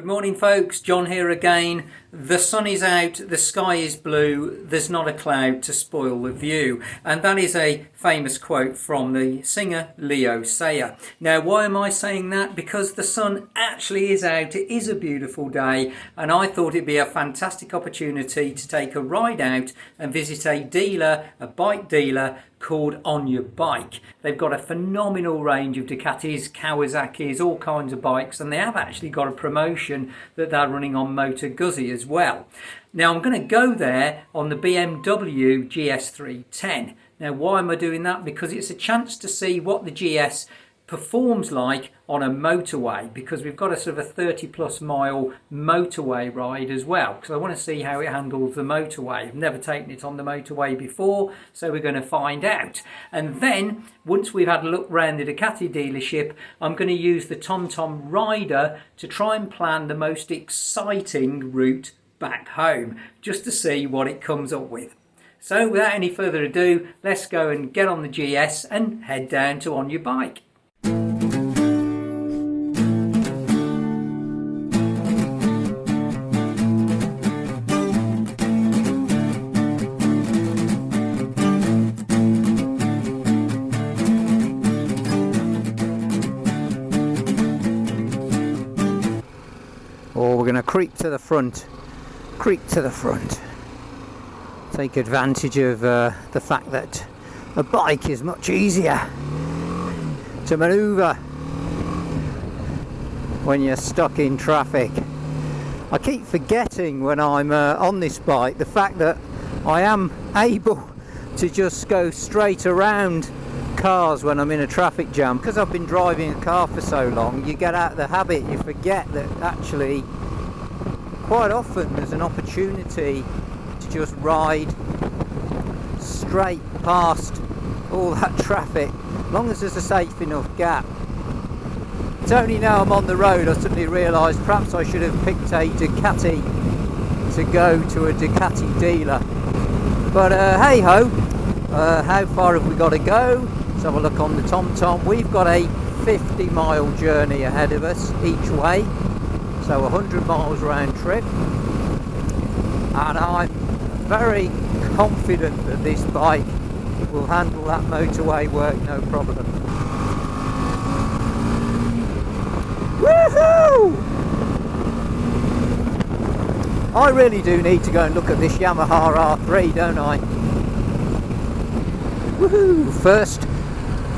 Good morning folks, John here again. The sun is out, the sky is blue, there's not a cloud to spoil the view. And that is a famous quote from the singer Leo Sayer. Now why am I saying that? Because the sun actually is out, it is a beautiful day, and I thought it'd be a fantastic opportunity to take a ride out and visit a dealer, a bike dealer called On Your Bike. They've got a phenomenal range of Ducatis, Kawasaki's, all kinds of bikes, and they have actually got a promotion that they're running on Motor Guzzi as well. Now I'm going to go there on the BMW GS310. Now why am I doing that? Because it's a chance to see what the GS performs like on a motorway, because we've got a sort of a 30+ mile motorway ride as well, because I want to see how it handles the motorway. I've never taken it on the motorway before, so we're going to find out. And then once we've had a look around the Ducati dealership, I'm going to use the TomTom Rider to try and plan the most exciting route back home, just to see what it comes up with. So without any further ado, let's go and get on the GS and head down to On Your Bike. Or we're going to creep to the front, take advantage of the fact that a bike is much easier to manoeuvre when you're stuck in traffic. I keep forgetting when I'm on this bike the fact that I am able to just go straight around cars when I'm in a traffic jam. Because I've been driving a car for so long, you get out of the habit, you forget that actually quite often there's an opportunity to just ride straight past all that traffic, as long as there's a safe enough gap. It's only now I'm on the road I suddenly realise perhaps I should have picked a Ducati to go to a Ducati dealer. But hey ho, how far have we got to go? Let's have a look on the TomTom. We've got a 50-mile journey ahead of us each way, so 100 miles round trip, and I'm very confident that this bike will handle that motorway work no problem. Woohoo! I really do need to go and look at this Yamaha R3, don't I? Woohoo! First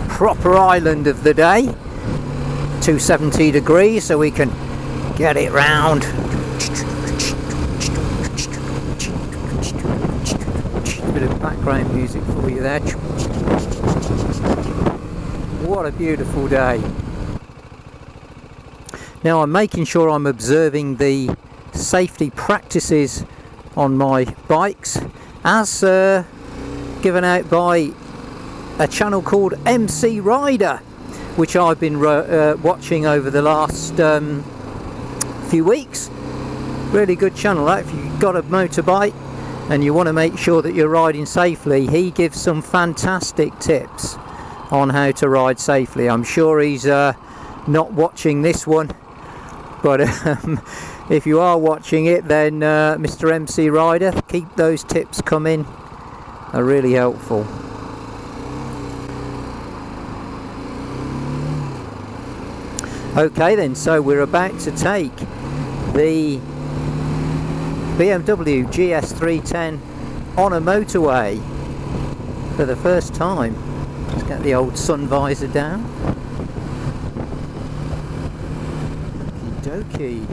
proper island of the day, 270 degrees, so we can get it round. A bit of background music for you there. What a beautiful day. Now I'm making sure I'm observing the safety practices on my bikes as given out by a channel called MC Rider, which I've been watching over the last few weeks. Really good channel that. If you've got a motorbike and you want to make sure that you're riding safely, he gives some fantastic tips on how to ride safely. I'm sure he's not watching this one, but if you are watching it, then Mr. MC Rider, keep those tips coming, are really helpful. Okay then, so we're about to take the BMW GS310 on a motorway for the first time. Let's get the old sun visor down. Okie dokie.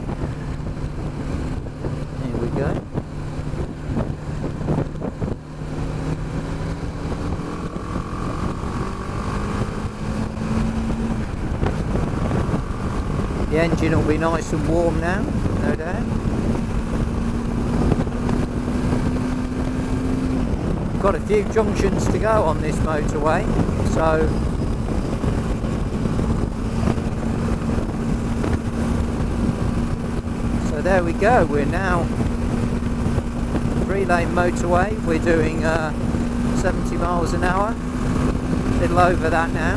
Here we go. The engine will be nice and warm now, no doubt. Got a few junctions to go on this motorway, so there we go. We're now 3-lane motorway. We're doing 70 miles an hour, a little over that now.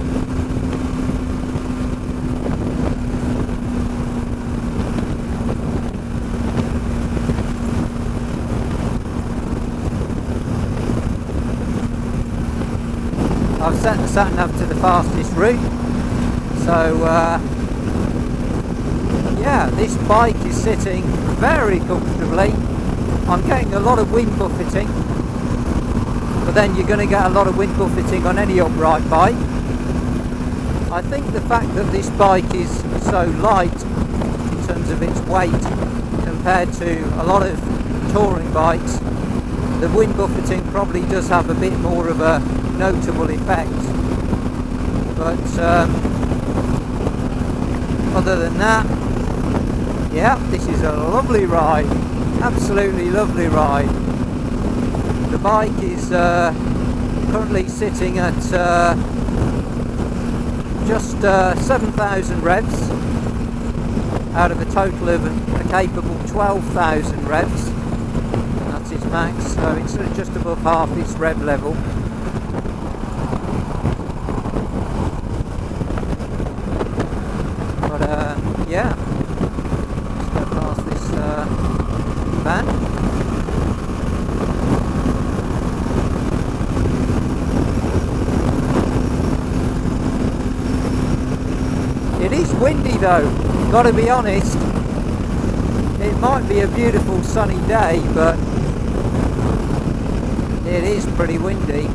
I've set the sat-nav to the fastest route. So yeah, this bike is sitting very comfortably. I'm getting a lot of wind buffeting, but then you're going to get a lot of wind buffeting on any upright bike. I think the fact that this bike is so light in terms of its weight compared to a lot of touring bikes, the wind buffeting probably does have a bit more of a notable effect. But other than that, yeah, this is a lovely ride, absolutely lovely ride. The bike is currently sitting at just 7,000 revs out of a total of a capable 12,000 revs. That's its max, so it's just above half its rev level. But yeah, let's go past this van. It is windy though, gotta be honest. It might be a beautiful sunny day, but it is pretty windy.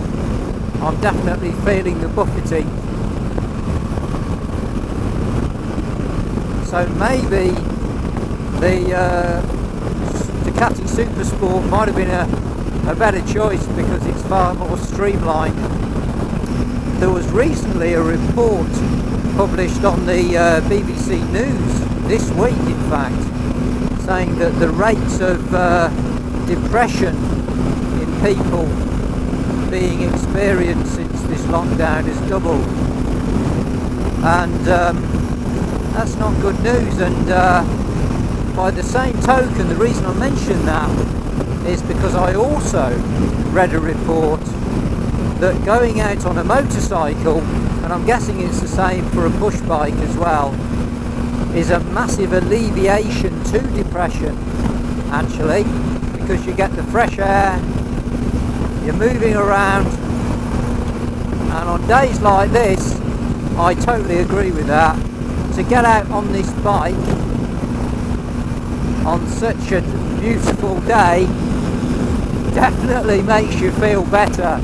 I'm definitely feeling the buffeting. So maybe the Ducati Supersport might have been a better choice because it's far more streamlined. There was recently a report published on the BBC News this week, in fact, saying that the rates of depression in people being experienced since this lockdown has doubled, and that's not good news. And by the same token, the reason I mention that is because I also read a report that going out on a motorcycle, and I'm guessing it's the same for a push bike as well, is a massive alleviation to depression, actually, because you get the fresh air, you're moving around, and on days like this, I totally agree with that. To get out on this bike on such a beautiful day definitely makes you feel better,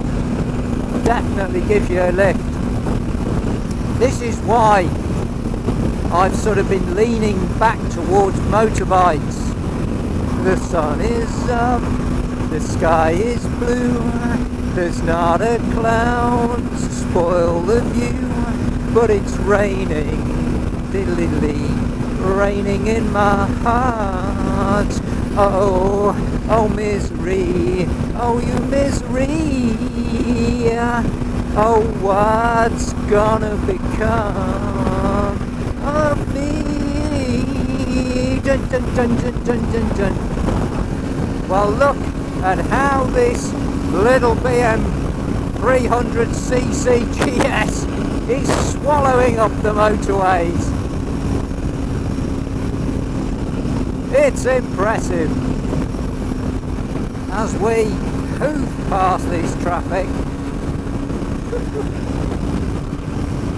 definitely gives you a lift. This is why I've sort of been leaning back towards motorbikes. The sun is up, the sky is blue, there's not a cloud to spoil the view, but it's raining, raining in my heart. Oh, oh misery, oh you misery, oh what's gonna become of me? Dun, dun, dun, dun, dun, dun, dun. Well, look at how this little BMW 300cc GS is swallowing up the motorways. It's impressive. As we hoof past this traffic,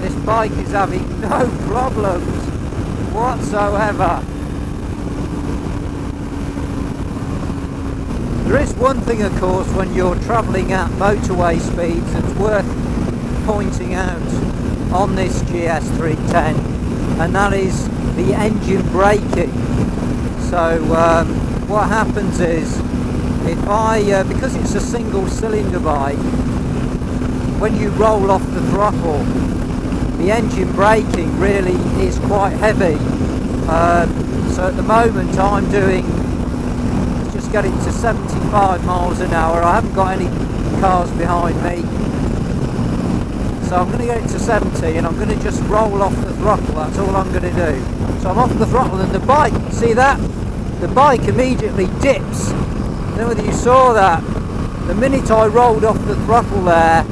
this bike is having no problems whatsoever. There is one thing, of course, when you're travelling at motorway speeds that's worth pointing out on this GS310, and that is the engine braking. So what happens is, if I, because it's a single cylinder bike, when you roll off the throttle, the engine braking really is quite heavy. So at the moment I'm doing, just getting to 75 miles an hour. I haven't got any cars behind me. So I'm going to get it to 70 and I'm going to just roll off the throttle. That's all I'm going to do. So I'm off the throttle and the bike, see that? The bike immediately dips. I don't know whether you saw that. The minute I rolled off the throttle there,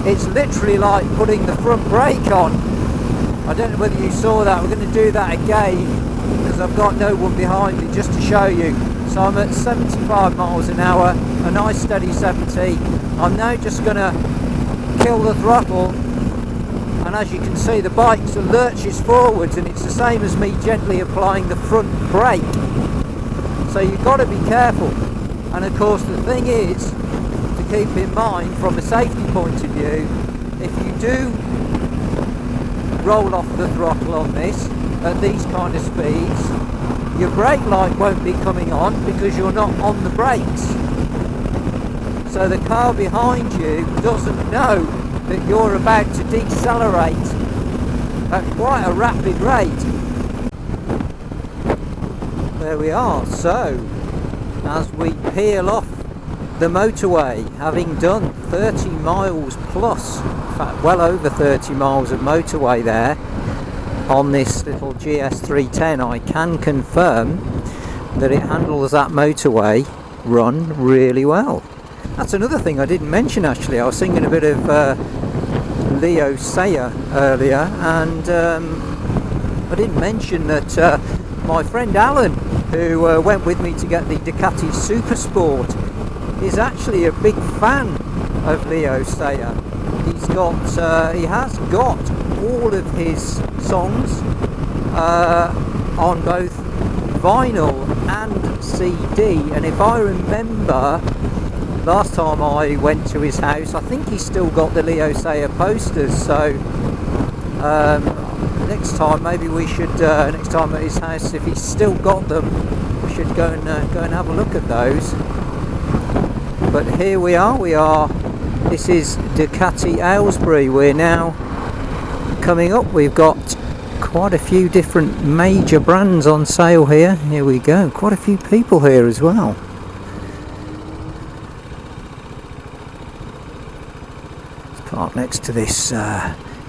it's literally like putting the front brake on. I don't know whether you saw that. We're going to do that again because I've got no one behind me, just to show you. So I'm at 75 miles an hour, a nice steady 70. I'm now just going to kill the throttle, and as you can see the bike lurches forwards, and it's the same as me gently applying the front brake. So you've got to be careful. And of course the thing is to keep in mind from a safety point of view, if you do roll off the throttle on this at these kind of speeds, your brake light won't be coming on because you're not on the brakes. So the car behind you doesn't know that you're about to decelerate at quite a rapid rate. There we are. So as we peel off the motorway, having done 30 miles plus, in fact well over 30 miles of motorway there on this little GS310, I can confirm that it handles that motorway run really well. That's another thing I didn't mention actually. I was singing a bit of Leo Sayer earlier, and I didn't mention that my friend Alan, who went with me to get the Ducati Supersport, is actually a big fan of Leo Sayer. He has got all of his songs on both vinyl and CD, and if I remember, last time I went to his house, I think he's still got the Leo Sayer posters. So next time maybe we should, next time at his house, if he's still got them, we should go and have a look at those. But here we are, this is Ducati Aylesbury. We're now coming up. We've got quite a few different major brands on sale here. Here we go, quite a few people here as well. Let's park next to this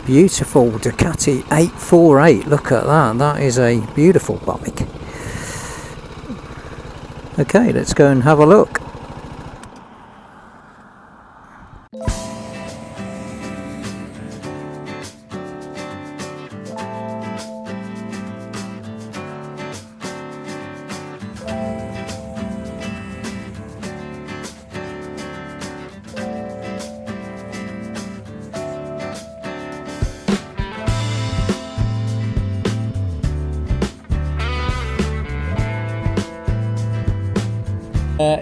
beautiful Ducati 848. Look at that, that is a beautiful bike. Okay, let's go and have a look.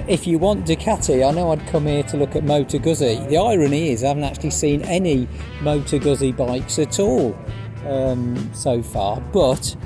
If you want Ducati, I know I'd come here to look at Moto Guzzi. The irony is I haven't actually seen any Moto Guzzi bikes at all so far, but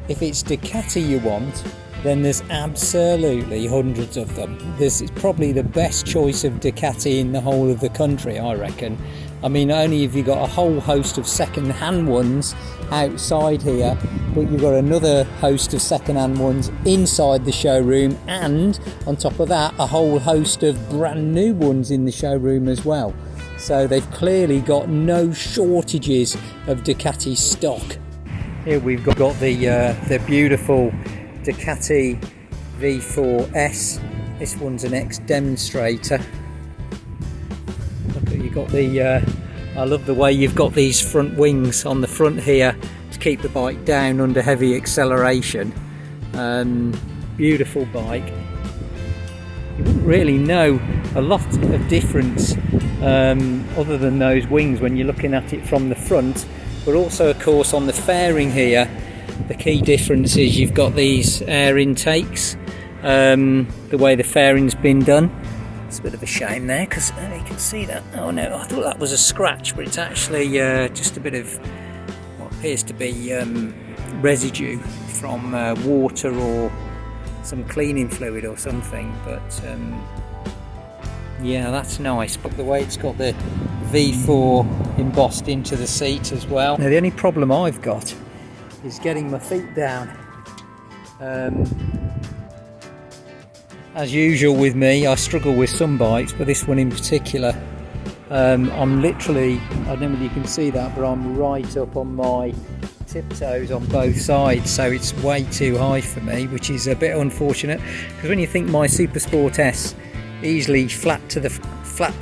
if it's Ducati you want, then there's absolutely hundreds of them. This is probably the best choice of Ducati in the whole of the country, I reckon. I mean, not only have you got a whole host of second-hand ones outside here, but you've got another host of second-hand ones inside the showroom, and on top of that, a whole host of brand new ones in the showroom as well. So they've clearly got no shortages of Ducati stock. Here we've got the beautiful Ducati V4S. This one's an ex-demonstrator. Look, you've got I love the way you've got these front wings on the front here to keep the bike down under heavy acceleration. Beautiful bike. You wouldn't really know a lot of difference other than those wings when you're looking at it from the front, but also of course on the fairing here, the key difference is you've got these air intakes, the way the fairing's been done. It's a bit of a shame there because you can see that. Oh no, I thought that was a scratch, but it's actually just a bit of what appears to be residue from water or some cleaning fluid or something. But yeah, that's nice. But the way it's got the V4 embossed into the seat as well. Now the only problem I've got is getting my feet down. As usual with me, I struggle with some bikes, but this one in particular, I'm literally, I don't know whether you can see that, but I'm right up on my tiptoes on both sides, so it's way too high for me, which is a bit unfortunate, because when you think my Supersport S easily flat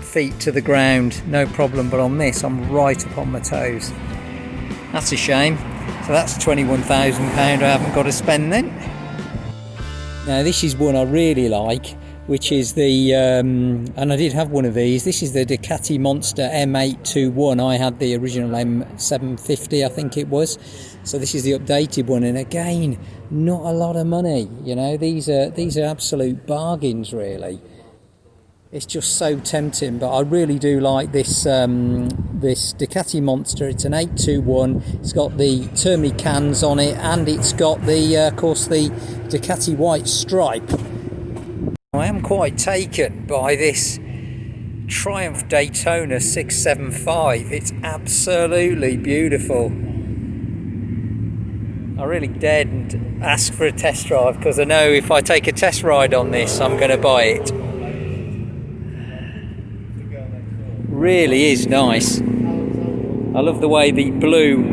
feet to the ground, no problem, but on this I'm right up on my toes. That's a shame. So that's £21,000 I haven't got to spend then. Now this is one I really like, which is the and I did have one of these. This is the Ducati Monster M821. I had the original M750, I think it was. So this is the updated one, and again, not a lot of money. You know, these are absolute bargains, really. It's just so tempting, but I really do like this this Ducati Monster. It's an 821. It's got the Termi cans on it, and it's got the of course the Ducati white stripe. I am quite taken by this Triumph Daytona 675. It's absolutely beautiful. I really daren't ask for a test drive because I know if I take a test ride on this, I'm going to buy it. Really is nice. I love the way the blue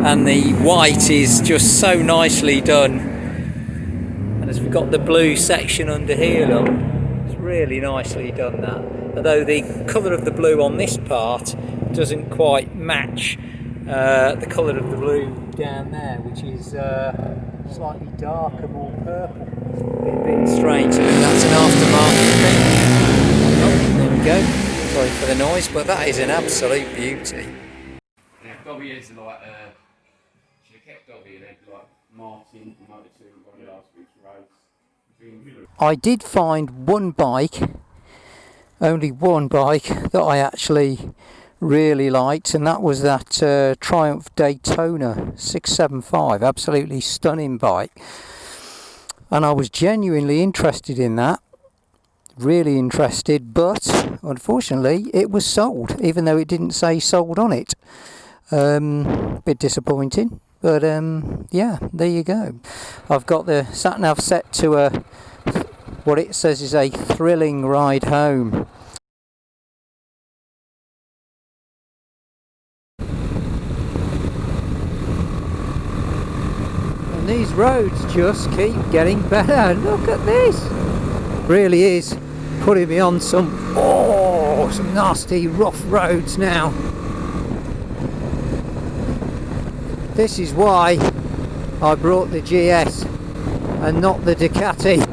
and the white is just so nicely done. And as we've got the blue section under here, look, it's really nicely done that. Although the colour of the blue on this part doesn't quite match the colour of the blue down there, which is slightly darker, more purple. A bit strange. I mean, that's an aftermarket thing. Oh, there we go. Sorry for the noise, but that is an absolute beauty. Yeah, Dobby is like, should have kept Dobby and then like Martin from Motor 2 on last week's race. I did find one bike, only one bike, that I actually really liked, and that was that Triumph Daytona 675. Absolutely stunning bike. And I was genuinely interested in that. Really interested, but unfortunately it was sold, even though it didn't say sold on it. Bit disappointing, but yeah, there you go. I've got the sat-nav set to what it says is a thrilling ride home. And these roads just keep getting better. Look at this. Really is putting me on some nasty rough roads now. This is why I brought the GS and not the Ducati.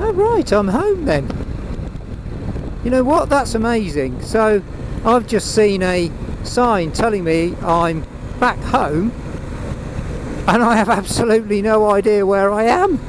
Oh right, I'm home then. You know what, that's amazing. So I've just seen a sign telling me I'm back home, and I have absolutely no idea where I am.